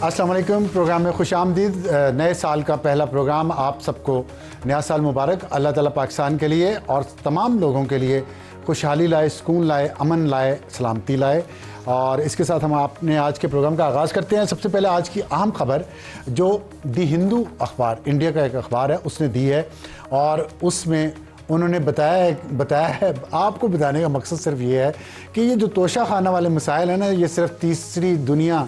السلام علیکم، پروگرام میں خوش آمدید۔ نئے سال کا پہلا پروگرام، آپ سب کو نیا سال مبارک۔ اللہ تعالیٰ پاکستان کے لیے اور تمام لوگوں کے لیے خوشحالی لائے، سکون لائے، امن لائے، سلامتی لائے۔ اور اس کے ساتھ ہم اپنے آج کے پروگرام کا آغاز کرتے ہیں۔ سب سے پہلے آج کی اہم خبر جو دی ہندو اخبار، انڈیا کا ایک اخبار ہے، اس نے دی ہے، اور اس میں انہوں نے بتایا ہے۔ آپ کو بتانے کا مقصد صرف یہ ہے کہ یہ جو توشہ خانہ والے مسائل ہیں نا، یہ صرف تیسری دنیا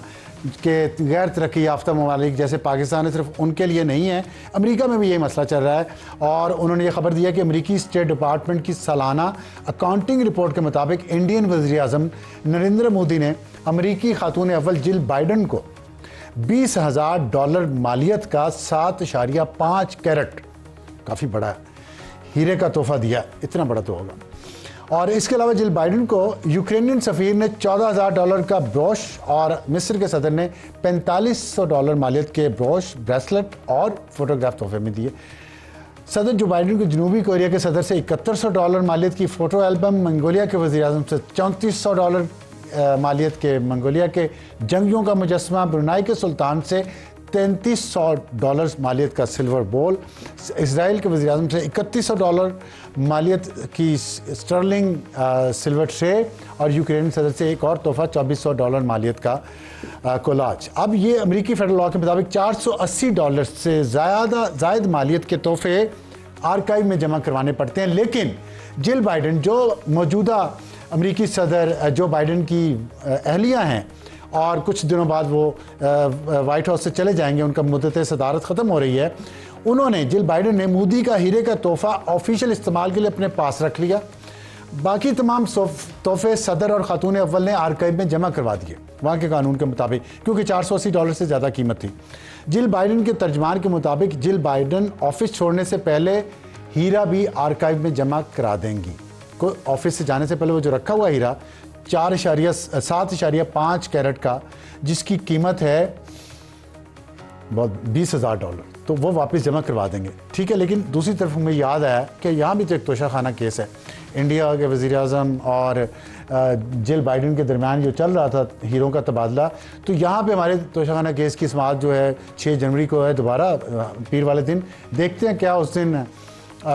کے غیر ترقی یافتہ ممالک جیسے پاکستان ہے، صرف ان کے لیے نہیں ہے، امریکہ میں بھی یہی مسئلہ چل رہا ہے۔ اور انہوں نے یہ خبر دیا کہ امریکی اسٹیٹ ڈپارٹمنٹ کی سالانہ اکاؤنٹنگ رپورٹ کے مطابق انڈین وزیر اعظم نریندر مودی نے امریکی خاتون اول جل بائیڈن کو $20,000 مالیت کا 7.5 کیرٹ، کافی بڑا ہیرے کا تحفہ دیا۔ اتنا بڑا تو ہوگا۔ اور اس کے علاوہ جل بائیڈن کو یوکرینین سفیر نے $14,000 کا بروش، اور مصر کے صدر نے $4500 مالیت کے بروش، بریسلٹ اور فوٹوگراف تحفے میں دیے۔ صدر جو بائیڈن کو جنوبی کوریا کے صدر سے $7100 مالیت کی فوٹو البم، منگولیا کے وزیر اعظم سے $3400 مالیت کے منگولیا کے جنگیوں کا مجسمہ، برونائی کے سلطان سے $3300 مالیت کا سلور بول، اسرائیل کے وزیر اعظم سے $3100 مالیت کی سٹرلنگ سلور ٹرے، اور یوکرین صدر سے ایک اور تحفہ $2400 مالیت کا کولاج۔ اب یہ امریکی فیڈرل لاء کے مطابق $480 سے زائد مالیت کے تحفے آرکائیو میں جمع کروانے پڑتے ہیں، لیکن جل بائیڈن جو موجودہ امریکی صدر جو بائیڈن کی اہلیہ ہیں، اور کچھ دنوں بعد وہ وائٹ ہاؤس سے چلے جائیں گے، ان کا مدت صدارت ختم ہو رہی ہے، انہوں نے جل بائیڈن نے مودی کا ہیرے کا تحفہ آفیشیل استعمال کے لیے اپنے پاس رکھ لیا۔ باقی تمام تحفے صدر اور خاتون اول نے آرکائیو میں جمع کروا دیے وہاں کے قانون کے مطابق، کیونکہ $480 سے زیادہ قیمت تھی۔ جل بائیڈن کے ترجمان کے مطابق جل بائیڈن آفس چھوڑنے سے پہلے ہیرا بھی آرکائیو میں جمع کرا دیں گی۔ کوئی آفس سے جانے سے پہلے وہ جو رکھا ہوا ہیرا 7.5 کیرٹ کا، جس کی قیمت ہے $20,000، تو وہ واپس جمع کروا دیں گے، ٹھیک ہے۔ لیکن دوسری طرف ہمیں یاد آیا کہ یہاں بھی تو ایک توشہ خانہ کیس ہے، انڈیا کے وزیر اعظم اور جل بائیڈن کے درمیان جو چل رہا تھا ہیروں کا تبادلہ، تو یہاں پہ ہمارے توشہ خانہ کیس کی سماعت جو ہے 6 جنوری کو ہے، دوبارہ پیر والے دن، دیکھتے ہیں کیا اس دن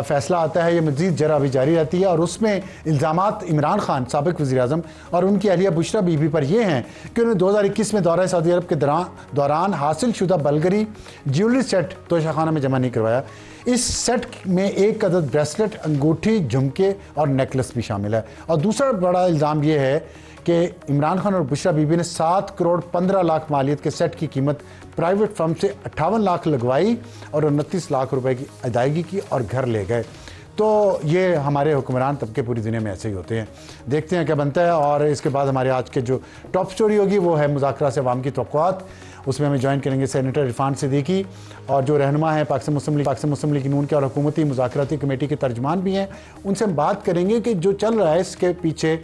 فیصلہ آتا ہے۔ یہ مزید جرح ابھی جاری رہتی ہے، اور اس میں الزامات عمران خان سابق وزیر اعظم اور ان کی اہلیہ بشرا بی بی پر یہ ہیں کہ انہوں نے 2021 میں دورہ سعودی عرب کے دوران حاصل شدہ بلگری جیولری سیٹ توشہ خانہ میں جمع نہیں کروایا۔ اس سیٹ میں ایک عدد بریسلٹ، انگوٹھی، جھمکے اور نیکلس بھی شامل ہے۔ اور دوسرا بڑا الزام یہ ہے کہ عمران خان اور بشرا بی بی نے 7,15,00,000 مالیت کے سیٹ کی قیمت پرائیویٹ فرم سے 58 لاکھ لگوائی اور 29 لاکھ روپے کی ادائیگی کی اور گھر لے گئے۔ تو یہ ہمارے حکمران طبقے پوری دنیا میں ایسے ہی ہوتے ہیں، دیکھتے ہیں کیا بنتا ہے۔ اور اس کے بعد ہمارے آج کے جو ٹاپ سٹوری ہوگی وہ ہے مذاکرات سے عوام کی توقعات۔ اس میں ہمیں جوائن کریں گے سینیٹر عرفان صدیقی، اور جو رہنما ہیں پاکستان مسلم لیگ نون کے اور حکومتی مذاکراتی کمیٹی کے ترجمان بھی ہیں۔ ان سے ہم بات کریں گے کہ جو چل رہا ہے اس کے پیچھے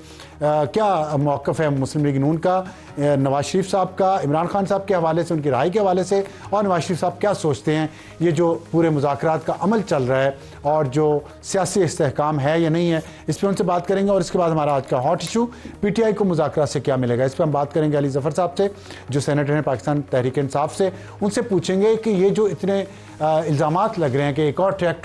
کیا موقف ہے مسلم لیگ نون کا، نواز شریف صاحب کا، عمران خان صاحب کے حوالے سے، ان کی رہائی کے حوالے سے، اور نواز شریف صاحب کیا سوچتے ہیں یہ جو پورے مذاکرات کا عمل چل رہا ہے اور جو سیاسی استحکام ہے یا نہیں ہے، اس پہ ان سے بات کریں گے۔ اور اس کے بعد ہمارا آج کا hot issue, P T I کو مذاکرات سے کیا ملے گا، اس پہ ہم بات کریں گے علی ظفر صاحب سے جو سینیٹر ہیں پاکستان تحریک انصاف سے۔ ان سے پوچھیں گے کہ یہ جو اتنے الزامات لگ رہے ہیں کہ ایک اور ٹریک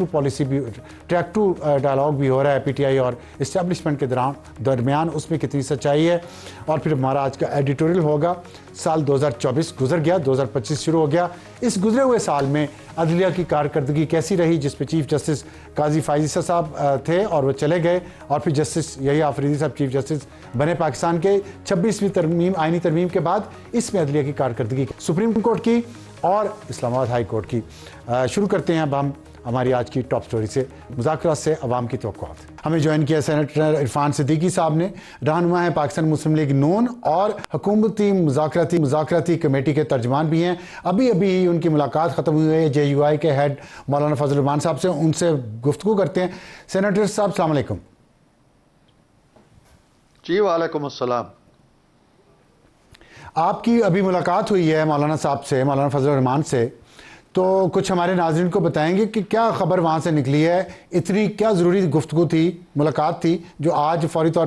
ٹو ڈائلاگ بھی ہو رہا ہے پی ٹی آئی اور اسٹیبلشمنٹ کے درمیان، اس میں کتنی سچائی ہے۔ اور پھر ہمارا آج کا ایڈیٹوریل ہوگا، سال 2024 گزر گیا، 2025 شروع ہو گیا، اس گزرے ہوئے سال میں عدلیہ کی کارکردگی کیسی رہی، جس پہ چیف جسٹس قاضی فائز صاحب تھے اور وہ چلے گئے، اور پھر جسٹس یحییٰ آفریدی صاحب چیف جسٹس بنے پاکستان کے 26ویں آئینی ترمیم کے بعد۔ اس میں عدلیہ کی کارکردگی سپریم کورٹ کی اور اسلام آباد ہائی کورٹ کی۔ شروع کرتے ہیں اب ہم ہماری آج کی ٹاپ سٹوری سے، مذاکرات سے عوام کی توقعات۔ ہمیں جوائن کیا سینیٹر عرفان صدیقی صاحب نے، رہنما ہیں پاکستان مسلم لیگ نون اور حکومتی مذاکراتی کمیٹی کے ترجمان بھی ہیں۔ ابھی ان کی ملاقات ختم ہوئی ہے جے یو آئی کے ہیڈ مولانا فضل الرحمان صاحب سے، ان سے گفتگو کرتے ہیں۔ سینیٹر صاحب السلام علیکم۔ جی وعلیکم السلام۔ آپ کی ابھی ملاقات ہوئی ہے مولانا صاحب سے، مولانا فضل الرحمان سے، تو کچھ ہمارے ناظرین کو بتائیں گے کہ کیا خبر وہاں سے نکلی ہے، اتنی کیا ضروری گفتگو تھی، ملاقات تھی جو آج فوری طور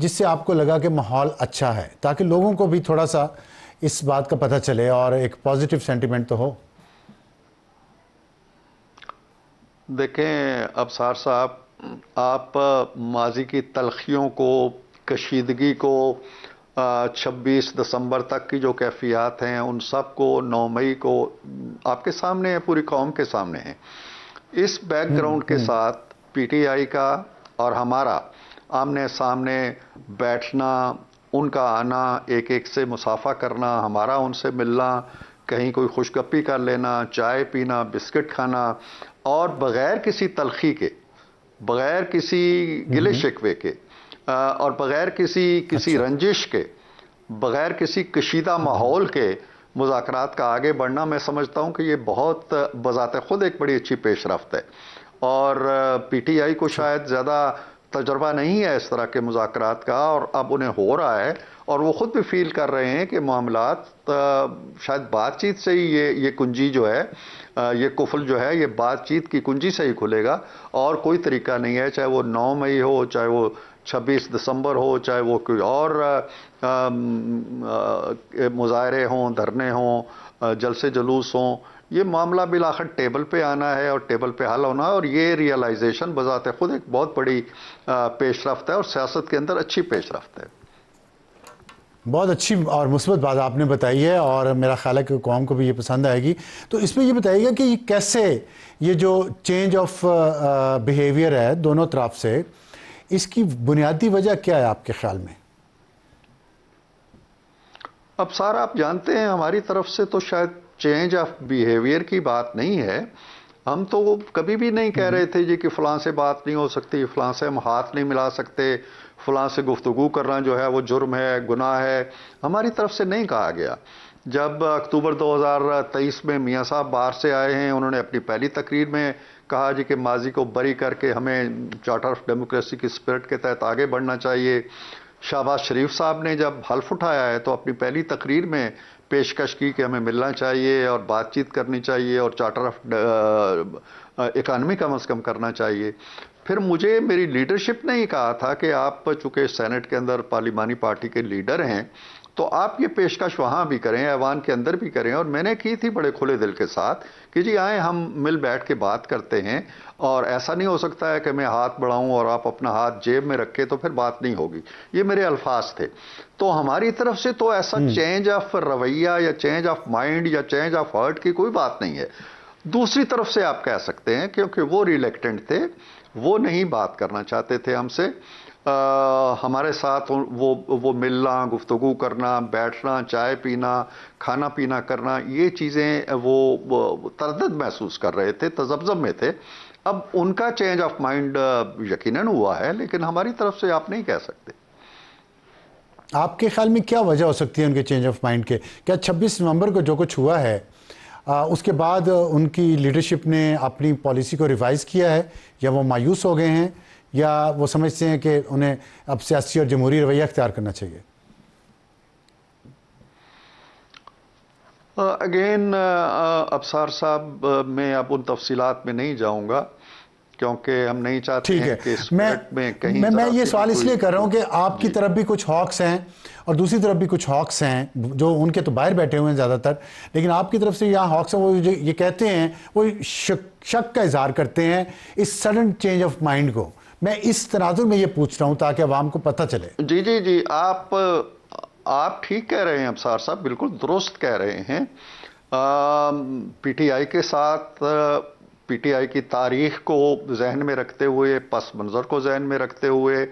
جس سے آپ کو لگا کہ ماحول اچھا ہے، تاکہ لوگوں کو بھی تھوڑا سا اس بات کا پتہ چلے اور ایک پازیٹیو سینٹیمنٹ تو ہو؟ دیکھیں ابصار صاحب، آپ ماضی کی تلخیوں کو، کشیدگی کو، 26 دسمبر تک کی جو کیفیات ہیں ان سب کو، 9 مئی کو آپ کے سامنے ہے، پوری قوم کے سامنے ہے۔ اس بیک گراؤنڈ کے ساتھ پی ٹی آئی کا اور ہمارا آمنے سامنے بیٹھنا، ان کا آنا، ایک ایک سے مصافحہ کرنا، ہمارا ان سے ملنا، کہیں کوئی خوش گپی کر لینا، چائے پینا، بسکٹ کھانا، اور بغیر کسی تلخی کے، بغیر کسی گلے شکوے کے، اور بغیر کسی رنجش کے، بغیر کسی کشیدہ ماحول کے مذاکرات کا آگے بڑھنا، میں سمجھتا ہوں کہ یہ بہت بذات خود ایک بڑی اچھی پیش رفت ہے۔ اور پی ٹی آئی کو شاید زیادہ تجربہ نہیں ہے اس طرح کے مذاکرات کا، اور اب انہیں ہو رہا ہے، اور وہ خود بھی فیل کر رہے ہیں کہ معاملات شاید بات چیت سے ہی یہ کنجی جو ہے، یہ قفل جو ہے، یہ بات چیت کی کنجی سے ہی کھلے گا، اور کوئی طریقہ نہیں ہے، چاہے وہ 9 مئی ہو، چاہے وہ 26 دسمبر ہو، چاہے وہ کوئی اور مظاہرے ہوں، دھرنے ہوں، جلسے جلوس ہوں، یہ معاملہ بالآخر ٹیبل پہ آنا ہے اور ٹیبل پہ حل ہونا ہے، اور یہ ریئلائزیشن بذات خود ایک بہت بڑی پیش رفت ہے، اور سیاست کے اندر اچھی پیش رفت ہے۔ بہت اچھی اور مثبت بات آپ نے بتائی ہے، اور میرا خیال ہے کہ قوم کو بھی یہ پسند آئے گی۔ تو اس میں یہ بتائیے گا کہ یہ کیسے، یہ جو چینج آف بیہیویئر ہے دونوں طرف سے، اس کی بنیادی وجہ کیا ہے آپ کے خیال میں؟ اب سر آپ جانتے ہیں ہماری طرف سے تو شاید چینج آف بیہیویئر کی بات نہیں ہے، ہم تو کبھی بھی نہیں کہہ رہے تھے جی کہ فلاں سے بات نہیں ہو سکتی، فلاں سے ہم ہاتھ نہیں ملا سکتے، فلاں سے گفتگو کرنا جو ہے وہ جرم ہے، گناہ ہے، ہماری طرف سے نہیں کہا گیا۔ جب اکتوبر 2023 میں میاں صاحب باہر سے آئے ہیں، انہوں نے اپنی پہلی تقریر میں کہا جی کہ ماضی کو بری کر کے ہمیں چارٹر آف ڈیموکریسی کی اسپرٹ کے تحت آگے بڑھنا چاہیے۔ شہباز شریف صاحب نے جب حلف اٹھایا ہے تو اپنی پہلی تقریر میں پیشکش کی کہ ہمیں ملنا چاہیے اور بات چیت کرنی چاہیے اور چارٹر آف اکانومی کم از کم کرنا چاہیے۔ پھر مجھے میری لیڈرشپ نے ہی کہا تھا کہ آپ چونکہ سینٹ کے اندر پارلیمانی پارٹی کے لیڈر ہیں تو آپ یہ پیشکش وہاں بھی کریں، ایوان کے اندر بھی کریں، اور میں نے کی تھی بڑے کھلے دل کے ساتھ کہ جی آئیں ہم مل بیٹھ کے بات کرتے ہیں، اور ایسا نہیں ہو سکتا ہے کہ میں ہاتھ بڑھاؤں اور آپ اپنا ہاتھ جیب میں رکھے تو پھر بات نہیں ہوگی، یہ میرے الفاظ تھے۔ تو ہماری طرف سے تو ایسا چینج آف رویہ یا چینج آف مائنڈ یا چینج آف ہارٹ کی کوئی بات نہیں ہے۔ دوسری طرف سے آپ کہہ سکتے ہیں کیونکہ وہ ریلیکٹنٹ تھے، وہ نہیں بات کرنا چاہتے تھے ہم سے، ہمارے ساتھ وہ ملنا، گفتگو کرنا، بیٹھنا، چائے پینا، کھانا پینا کرنا، یہ چیزیں وہ تردد محسوس کر رہے تھے، تذبذب میں تھے۔ اب ان کا چینج آف مائنڈ یقیناً ہوا ہے، لیکن ہماری طرف سے آپ نہیں کہہ سکتے۔ آپ کے خیال میں کیا وجہ ہو سکتی ہے ان کے چینج آف مائنڈ کے؟ کیا 26 نومبر کو جو کچھ ہوا ہے اس کے بعد ان کی لیڈرشپ نے اپنی پالیسی کو ریوائز کیا ہے، یا وہ مایوس ہو گئے ہیں، یا وہ سمجھتے ہیں کہ انہیں اب سیاسی اور جمہوری رویہ اختیار کرنا چاہیے؟ اگین ابصار صاحب، میں اب ان تفصیلات میں نہیں جاؤں گا کیونکہ ہم نہیں چاہتے ہیں کہ اسپرٹ میں کہیں میں یہ سوال اس لیے کر رہا ہوں کہ آپ کی طرف بھی کچھ ہاکس ہیں اور دوسری طرف بھی کچھ ہاکس ہیں جو ان کے تو باہر بیٹھے ہوئے ہیں زیادہ تر، لیکن آپ کی طرف سے یہاں ہاکس ہیں، وہ یہ کہتے ہیں، وہ شک کا اظہار کرتے ہیں اس سڈن چینج آف مائنڈ کو۔ میں اس تناظر میں یہ پوچھ رہا ہوں تاکہ عوام کو پتہ چلے۔ جی آپ ٹھیک کہہ رہے ہیں ابصار صاحب، بالکل درست کہہ رہے ہیں۔ پی ٹی آئی کے ساتھ، پی ٹی آئی کی تاریخ کو ذہن میں رکھتے ہوئے، پس منظر کو ذہن میں رکھتے ہوئے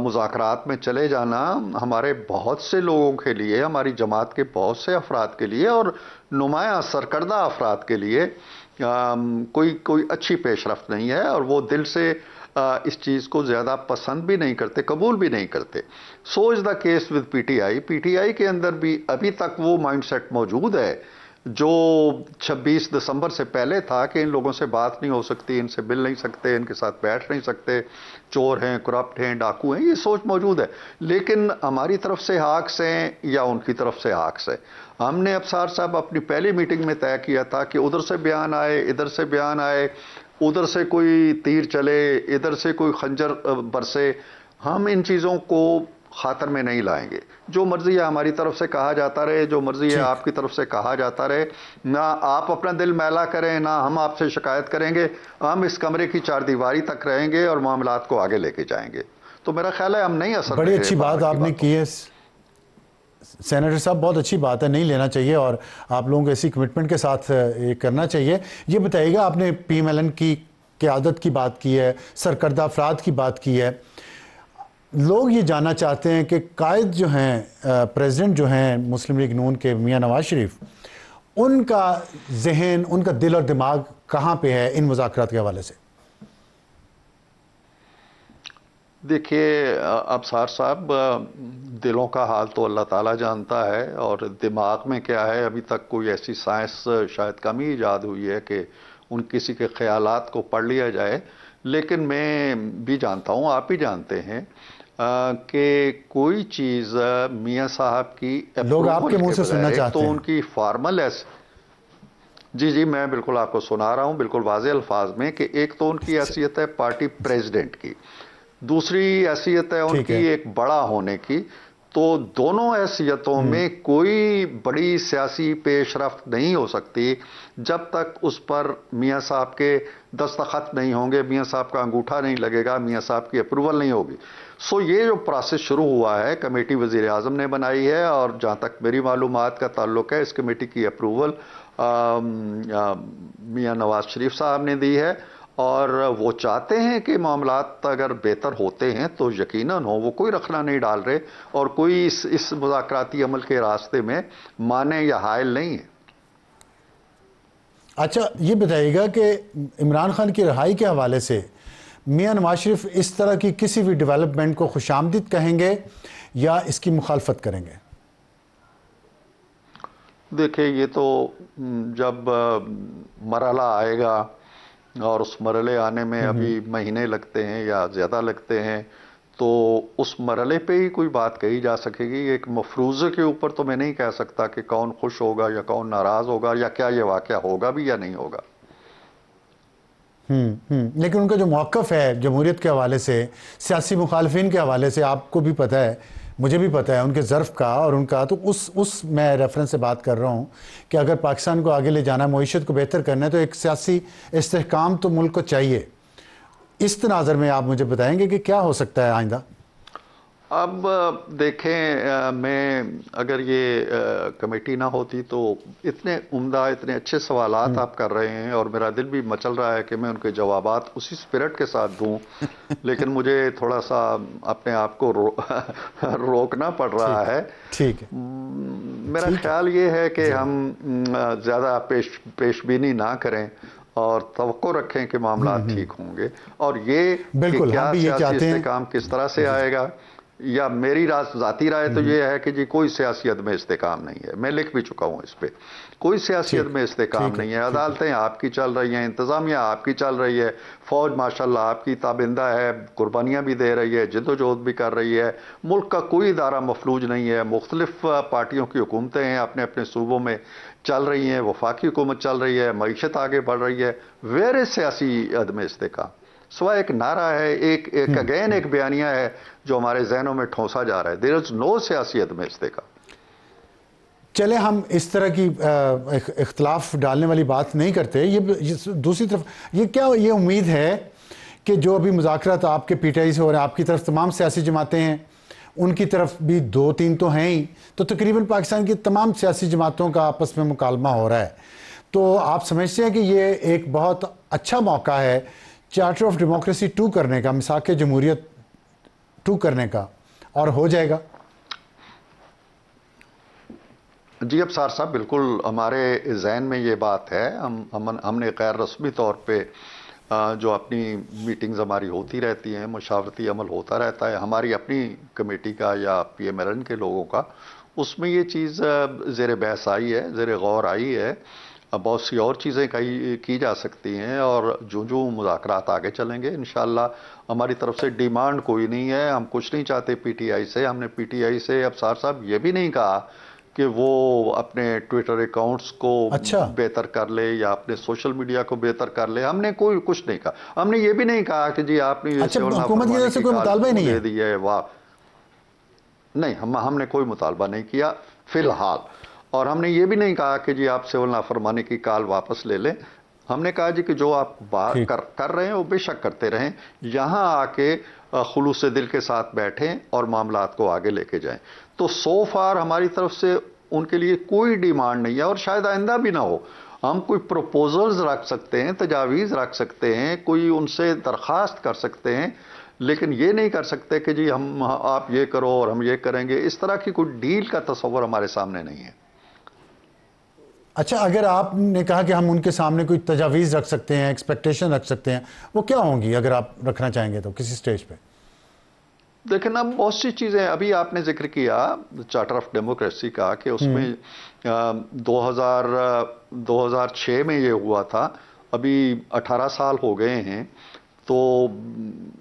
مذاکرات میں چلے جانا ہمارے بہت سے لوگوں کے لیے، ہماری جماعت کے بہت سے افراد کے لیے اور نمایاں سرکردہ افراد کے لیے کوئی اچھی پیش رفت نہیں ہے، اور وہ دل سے اس چیز کو زیادہ پسند بھی نہیں کرتے، قبول بھی نہیں کرتے۔ سوچ the case with P T I, P T آئی کے اندر بھی ابھی تک وہ مائنڈ سیٹ موجود ہے جو 26 دسمبر سے پہلے تھا کہ ان لوگوں سے بات نہیں ہو سکتی، ان سے مل نہیں سکتے، ان کے ساتھ بیٹھ نہیں سکتے، چور ہیں، کرپٹ ہیں، ڈاکو ہیں، یہ سوچ موجود ہے۔ لیکن ہماری طرف سے ہاکس ہیں یا ان کی طرف سے ہاکس ہے، ہم نے ابصار صاحب اپنی پہلی میٹنگ میں طے کیا تھا کہ ادھر سے بیان آئے، ادھر سے بیان آئے، ادھر سے کوئی تیر چلے، ادھر سے کوئی خنجر برسے، ہم ان چیزوں کو خاطر میں نہیں لائیں گے. جو مرضی ہے ہماری طرف سے کہا جاتا رہے, جو مرضی ہے آپ کی طرف سے کہا جاتا رہے, نہ آپ اپنا دل میلا کریں, نہ ہم آپ سے شکایت کریں گے. ہم اس کمرے کی چار دیواری تک رہیں گے اور معاملات کو آگے لے کے جائیں گے. تو میرا خیال ہے ہم نہیں اثر بڑی اچھی بات آپ نے کی ہے سینیٹر صاحب, بہت اچھی بات ہے, نہیں لینا چاہیے اور آپ لوگوں کو ایسی کمٹمنٹ کے ساتھ یہ کرنا چاہیے. یہ بتائیے گا, آپ نے پی ایم ایل این کی قیادت کی بات کی ہے, سرکردہ افراد کی بات کی ہے. لوگ یہ جاننا چاہتے ہیں کہ قائد جو ہیں, پریزیڈنٹ جو ہیں مسلم لیگ نون کے میاں نواز شریف, ان کا ذہن, ان کا دل اور دماغ کہاں پہ ہے ان مذاکرات کے حوالے سے؟ دیکھیے ابصار صاحب, دلوں کا حال تو اللہ تعالیٰ جانتا ہے, اور دماغ میں کیا ہے ابھی تک کوئی ایسی سائنس شاید کم ہی ایجاد ہوئی ہے کہ ان کسی کے خیالات کو پڑھ لیا جائے. لیکن میں بھی جانتا ہوں, آپ بھی جانتے ہیں کہ کوئی چیز میاں صاحب کی لوگ آپ کے منہ سے سننا ایک چاہتے تو ہیں. ان کی فارمل جی میں بالکل آپ کو سنا رہا ہوں بالکل واضح الفاظ میں, کہ ایک تو ان کی حیثیت ہے پارٹی پریزیڈنٹ کی, دوسری حیثیت ہے ان کی ایک بڑا ہونے کی. تو دونوں حیثیتوں میں کوئی بڑی سیاسی پیش رفت نہیں ہو سکتی جب تک اس پر میاں صاحب کے دستخط نہیں ہوں گے, میاں صاحب کا انگوٹھا نہیں لگے گا, میاں صاحب کی اپروول نہیں ہوگی. یہ جو پروسیس شروع ہوا ہے, کمیٹی وزیر اعظم نے بنائی ہے, اور جہاں تک میری معلومات کا تعلق ہے اس کمیٹی کی اپروول میاں نواز شریف صاحب نے دی ہے. اور وہ چاہتے ہیں کہ معاملات اگر بہتر ہوتے ہیں تو یقیناً وہ کوئی رخنہ نہیں ڈال رہے, اور کوئی اس مذاکراتی عمل کے راستے میں مانے یا حائل نہیں ہے. اچھا یہ بتائیے گا کہ عمران خان کی رہائی کے حوالے سے میاں نواز شریف اس طرح کی کسی بھی ڈیولپمنٹ کو خوش آمدید کہیں گے یا اس کی مخالفت کریں گے؟ دیکھیں, یہ تو جب مرحلہ آئے گا, اور اس مرحلے آنے میں ابھی مہینے لگتے ہیں یا زیادہ لگتے ہیں, تو اس مرحلے پہ ہی کوئی بات کہی جا سکے گی. ایک مفروضے کے اوپر تو میں نہیں کہہ سکتا کہ کون خوش ہوگا یا کون ناراض ہوگا, یا کیا یہ واقعہ ہوگا بھی یا نہیں ہوگا. لیکن ان کا جو موقف ہے جمہوریت کے حوالے سے, سیاسی مخالفین کے حوالے سے, آپ کو بھی پتہ ہے, مجھے بھی پتہ ہے ان کے ظرف کا اور ان کا, تو اس میں ریفرنس سے بات کر رہا ہوں کہ اگر پاکستان کو آگے لے جانا ہے, معیشت کو بہتر کرنا ہے, تو ایک سیاسی استحکام تو ملک کو چاہیے. اس تناظر میں آپ مجھے بتائیں گے کہ کیا ہو سکتا ہے آئندہ؟ اب دیکھیں, میں اگر یہ کمیٹی نہ ہوتی تو اتنے عمدہ, اتنے اچھے سوالات آپ کر رہے ہیں, اور میرا دل بھی مچل رہا ہے کہ میں ان کے جوابات اسی سپرٹ کے ساتھ دوں, لیکن مجھے تھوڑا سا اپنے آپ کو روکنا پڑ رہا ہے. ٹھیک ہے. میرا خیال یہ ہے کہ ہم زیادہ پیش بینی نہ کریں اور توقع رکھیں کہ معاملات ٹھیک ہوں گے. اور یہ کہ کیا سیاسی استحکام کس طرح سے آئے گا, یا میری ذاتی رائے تو یہ ہے کہ جی کوئی سیاسی عدم استحکام نہیں ہے. میں لکھ بھی چکا ہوں اس پہ, کوئی سیاسی عدم استحکام نہیں ہے. عدالتیں آپ کی چل رہی ہیں, انتظامیہ آپ کی چل رہی ہے, فوج ماشاءاللہ آپ کی تابندہ ہے, قربانیاں بھی دے رہی ہے, جد و جہد بھی کر رہی ہے. ملک کا کوئی ادارہ مفلوج نہیں ہے. مختلف پارٹیوں کی حکومتیں ہیں, اپنے اپنے صوبوں میں چل رہی ہیں, وفاقی حکومت چل رہی ہے, معیشت آگے بڑھ رہی ہے. ویر سیاسی عدم استحکام سوائے ایک نعرہ ہے, ایک بیانیہ ہے جو ہمارے ذہنوں میں ٹھونسا جا رہا ہے. دیر از نو سیاسی عدم استحکام. چلے ہم اس طرح کی اختلاف ڈالنے والی بات نہیں کرتے. یہ دوسری طرف یہ امید ہے کہ جو ابھی مذاکرات آپ کے پی ٹی آئی سے ہو رہے ہیں, آپ کی طرف تمام سیاسی جماعتیں ہیں, ان کی طرف بھی 2-3 تو ہیں ہی, تو تقریباً پاکستان کی تمام سیاسی جماعتوں کا آپس میں مکالمہ ہو رہا ہے. تو آپ سمجھتے ہیں کہ یہ ایک بہت اچھا موقع ہے چارٹر آف ڈیموکریسی 2 کرنے کا, مساق جمہوریت 2 کرنے کا, اور ہو جائے گا؟ جی ابصار صاحب, بالکل ہمارے ذہن میں یہ بات ہے. ہم نے غیر رسمی طور پہ جو اپنی میٹنگز ہماری ہوتی رہتی ہیں, مشاورتی عمل ہوتا رہتا ہے ہماری اپنی کمیٹی کا یا پی ایم ایل این کے لوگوں کا, اس میں یہ چیز زیر بحث آئی ہے, زیر غور آئی ہے. بہت سی اور چیزیں کی جا سکتی ہیں, اور جو مذاکرات آگے چلیں گے انشاءاللہ. ہماری طرف سے ڈیمانڈ کوئی نہیں ہے, ہم کچھ نہیں چاہتے پی ٹی آئی سے. ہم نے پی ٹی آئی سے ابصار صاحب یہ بھی نہیں کہا کہ وہ اپنے ٹویٹر اکاؤنٹس کو بہتر کر لے یا اپنے سوشل میڈیا کو بہتر کر لے. ہم نے کوئی کچھ نہیں کہا. ہم نے یہ بھی نہیں کہا کہ جی آپ نے یہ حکومت کی طرف سے کوئی مطالبہ ہی نہیں دے دی ہے. واہ نہیں, ہم نے کوئی مطالبہ نہیں کیا فی الحال. اور ہم نے یہ بھی نہیں کہا کہ جی آپ سول نافرمانی کی کال واپس لے لیں. ہم نے کہا جی کہ جو آپ بات کر رہے ہیں وہ بے شک کرتے رہیں, یہاں آ کے خلوص دل کے ساتھ بیٹھیں اور معاملات کو آگے لے کے جائیں. تو سو فار ہماری طرف سے ان کے لیے کوئی ڈیمانڈ نہیں ہے, اور شاید آئندہ بھی نہ ہو. ہم کوئی پروپوزلز رکھ سکتے ہیں, تجاویز رکھ سکتے ہیں, کوئی ان سے درخواست کر سکتے ہیں, لیکن یہ نہیں کر سکتے کہ جی آپ یہ کرو اور ہم یہ کریں گے. اس طرح کی کوئی ڈیل کا تصور ہمارے سامنے نہیں ہے. اچھا, اگر آپ نے کہا کہ ہم ان کے سامنے کوئی تجاویز رکھ سکتے ہیں, ایکسپیکٹیشن رکھ سکتے ہیں, وہ کیا ہوں گی اگر آپ رکھنا چاہیں گے تو کسی سٹیج پہ؟ دیکھیں نا, بہت سی چیزیں ابھی آپ نے ذکر کیا چارٹر آف ڈیموکریسی کا کہ اس میں 2006 میں یہ ہوا تھا. ابھی 18 سال ہو گئے ہیں. تو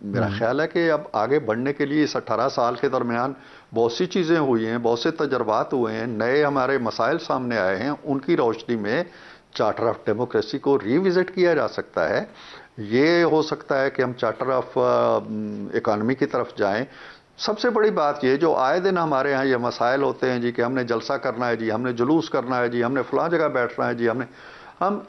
میرا خیال ہے کہ اب آگے بڑھنے کے لیے اس 18 سال کے درمیان بہت سی چیزیں ہوئی ہیں, بہت سے تجربات ہوئے ہیں, نئے ہمارے مسائل سامنے آئے ہیں. ان کی روشنی میں چارٹر آف ڈیموکریسی کو ری وزٹ کیا جا سکتا ہے. یہ ہو سکتا ہے کہ ہم چارٹر آف اکانومی کی طرف جائیں. سب سے بڑی بات یہ جو آئے دن ہمارے ہاں یہ مسائل ہوتے ہیں جی کہ ہم نے جلسہ کرنا ہے, جی ہم نے جلوس کرنا ہے, جی ہم نے فلاں جگہ بیٹھنا ہے, جی ہم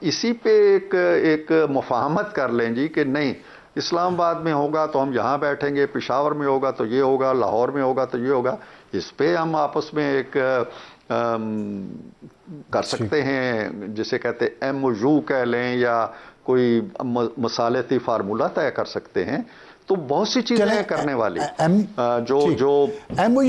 اسی پہ ایک مفاہمت کر لیں جی کہ نہیں, اسلام آباد میں ہوگا تو ہم یہاں بیٹھیں گے, پشاور میں ہوگا تو یہ ہوگا, لاہور میں ہوگا تو یہ ہوگا. اس پہ ہم آپس میں ایک کر سکتے ہیں جسے کہتے ایم او یو کہہ لیں, یا کوئی مصالحتی فارمولہ طے کر سکتے ہیں. تو بہت سی چیزیں ہیں کرنے والی. جو ایم او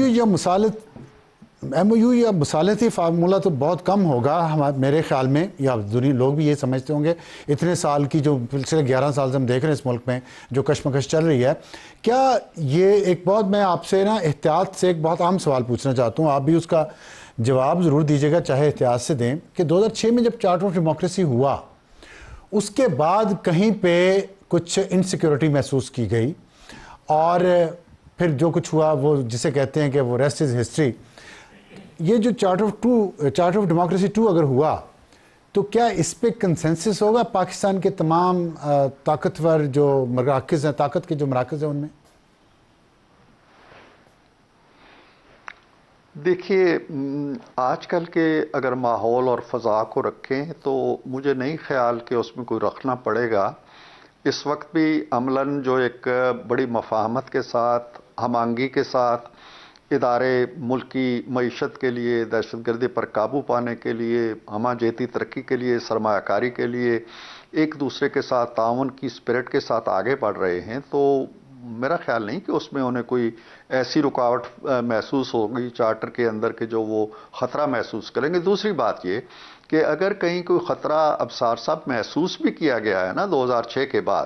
یو یا مصالحتی فارمولہ تو بہت کم ہوگا میرے خیال میں, یا دنیا لوگ بھی یہ سمجھتے ہوں گے اتنے سال کی جو پچھلے 11 سال سے ہم دیکھ رہے ہیں اس ملک میں جو کشمکش چل رہی ہے. کیا یہ ایک بہت, میں آپ سے نا احتیاط سے ایک بہت عام سوال پوچھنا چاہتا ہوں, آپ بھی اس کا جواب ضرور دیجیے گا چاہے احتیاط سے دیں, کہ 2006 میں جب چارٹر آف ڈیموکریسی ہوا اس کے بعد کہیں پہ کچھ انسیکیورٹی محسوس کی گئی, اور پھر جو کچھ ہوا وہ جسے کہتے ہیں کہ وہ ریسٹ از ہسٹری. یہ جو چارٹر آف ڈیموکریسی 2 اگر ہوا تو کیا اس پہ کنسنسس ہوگا پاکستان کے تمام طاقتور جو مراکز ہیں, طاقت کے جو مراکز ہیں ان میں؟ دیکھیے, آج کل کے اگر ماحول اور فضا کو رکھیں تو مجھے نہیں خیال کہ اس میں کوئی رکھنا پڑے گا. اس وقت بھی عملاً جو ایک بڑی مفاہمت کے ساتھ, ہم آہنگی کے ساتھ ادارے ملک کی معیشت کے لیے, دہشت گردی پر قابو پانے کے لیے, ہمہ جہتی ترقی کے لیے, سرمایہ کاری کے لیے ایک دوسرے کے ساتھ تعاون کی اسپرٹ کے ساتھ آگے بڑھ رہے ہیں. تو میرا خیال نہیں کہ اس میں انہیں کوئی ایسی رکاوٹ محسوس ہوگی چارٹر کے اندر کہ جو وہ خطرہ محسوس کریں گے. دوسری بات یہ کہ اگر کہیں کوئی خطرہ اب صاحب محسوس بھی کیا گیا ہے نا 2006 کے بعد,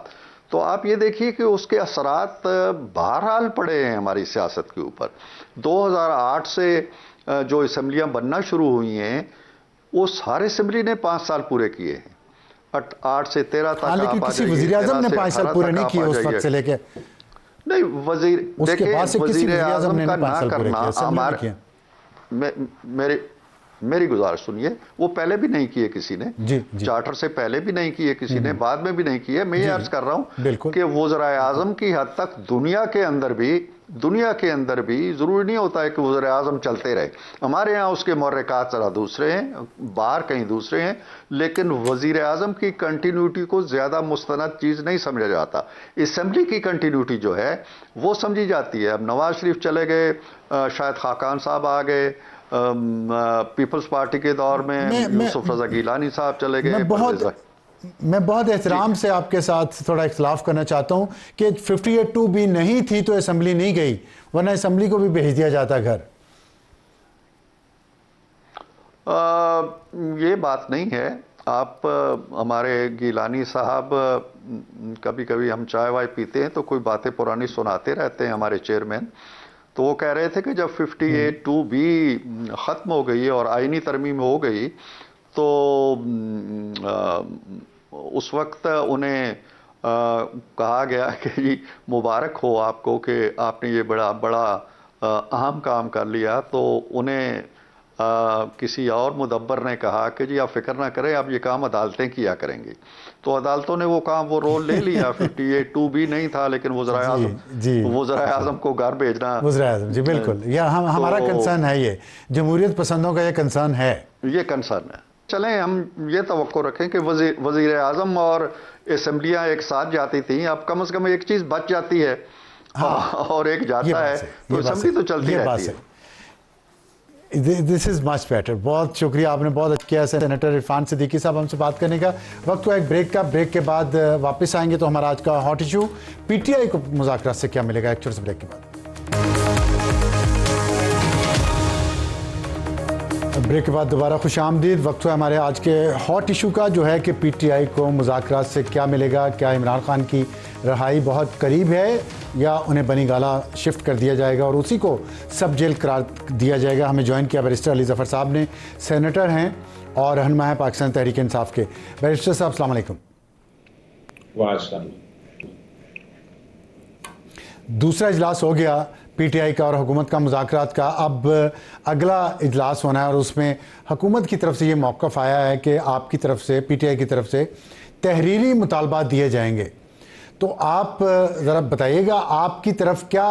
تو آپ یہ دیکھیے کہ اس کے اثرات بہرحال پڑے ہیں ہماری سیاست کے اوپر. 2008 سے جو اسمبلیاں بننا شروع ہوئی ہیں وہ ہر اسمبلی نے 5 سال پورے کیے ہیں. 8 سے 13 تک لیکن کسی وزیر اعظم نے 5 سال پورے نہیں کیے اس وقت سے لے کے. نہیں, وزیر اعظم کا نہ کرنا میری گزارش سنیے, وہ پہلے بھی نہیں کیے کسی نے, چارٹر سے پہلے بھی نہیں کیے کسی نے, بعد میں بھی نہیں کیے. میں یہ عرض کر رہا ہوں کہ وزرائے اعظم کی حد تک دنیا کے اندر بھی ضروری نہیں ہوتا ہے کہ وزیر اعظم چلتے رہے. ہمارے ہاں اس کے محرکات ذرا دوسرے ہیں, باہر کہیں دوسرے ہیں, لیکن وزیر اعظم کی کنٹینیوٹی کو زیادہ مستند چیز نہیں سمجھا جاتا. اسمبلی کی کنٹینیوٹی جو ہے وہ سمجھی جاتی ہے. اب نواز شریف چلے گئے, شاید خاقان صاحب آ گئے, پیپلز پارٹی کے دور میں یوسف رضا گیلانی صاحب چلے گئے. میں بہت احترام سے آپ کے ساتھ تھوڑا اختلاف کرنا چاہتا ہوں کہ 58(2) بھی نہیں تھی تو اسمبلی نہیں گئی, ورنہ اسمبلی کو بھی بھیج دیا جاتا گھر. یہ بات نہیں ہے. آپ ہمارے گیلانی صاحب کبھی کبھی ہم چائے وائے پیتے ہیں تو کوئی باتیں پرانی سناتے رہتے ہیں, ہمارے چیئرمین. تو وہ کہہ رہے تھے کہ جب 58(2) بھی ختم ہو گئی اور آئینی ترمیم ہو گئی تو اس وقت انہیں کہا گیا کہ جی مبارک ہو آپ کو کہ آپ نے یہ بڑا اہم کام کر لیا. تو انہیں کسی اور مدبر نے کہا کہ جی آپ فکر نہ کریں، اب یہ کام عدالتیں کیا کریں گی، تو عدالتوں نے وہ کام، وہ رول لے لیا۔ 58(2) نہیں تھا، لیکن وزرائے اعظم کو گھر بھیجنا، وزرائے اعظم، جی بالکل، یہ ہمارا کنسرن ہے، یہ جمہوریت پسندوں کا یہ کنسرن ہے، یہ کنسرن ہے۔ چلیں ہم یہ توقع رکھیں کہ وزیر اعظم اور اسمبلیاں ایک ساتھ جاتی تھیں، اب کم از کم ایک چیز بچ جاتی ہے اور ایک جاتا ہے، تو اسمبلی تو چلتی رہتی ہے۔ دس از مچ بیٹر۔ بہت شکریہ، آپ نے بہت اچھا کیا سینیٹر عرفان صدیقی صاحب ہم سے بات کرنے کا۔ وقت ہوا ایک بریک کا، بریک کے بعد واپس آئیں گے تو ہمارا آج کا hot issue P T I کو مذاکرات سے کیا ملے گا، ایک چھوٹے سے بریک کے بعد۔ بریک کے بعد دوبارہ خوش آمدید۔ وقت ہوا ہمارے آج کے ہاٹ ایشو کا، جو ہے کہ پی ٹی آئی کو مذاکرات سے کیا ملے گا، کیا عمران خان کی رہائی بہت قریب ہے یا انہیں بنی گالہ شفٹ کر دیا جائے گا اور اسی کو سب جیل قرار دیا جائے گا۔ ہمیں جوائن کیا بیرسٹر علی ظفر صاحب نے، سینیٹر ہیں اور رہنما ہیں پاکستان تحریک انصاف کے۔ بیرسٹر صاحب السلام علیکم۔ وعلیکم۔ دوسرا اجلاس ہو گیا پی ٹی آئی کا اور حکومت کا مذاکرات کا، اب اگلا اجلاس ہونا ہے اور اس میں حکومت کی طرف سے یہ موقف آیا ہے کہ آپ کی طرف سے، پی ٹی آئی کی طرف سے تحریری مطالبات دیے جائیں گے، تو آپ ذرا بتائیے گا آپ کی طرف کیا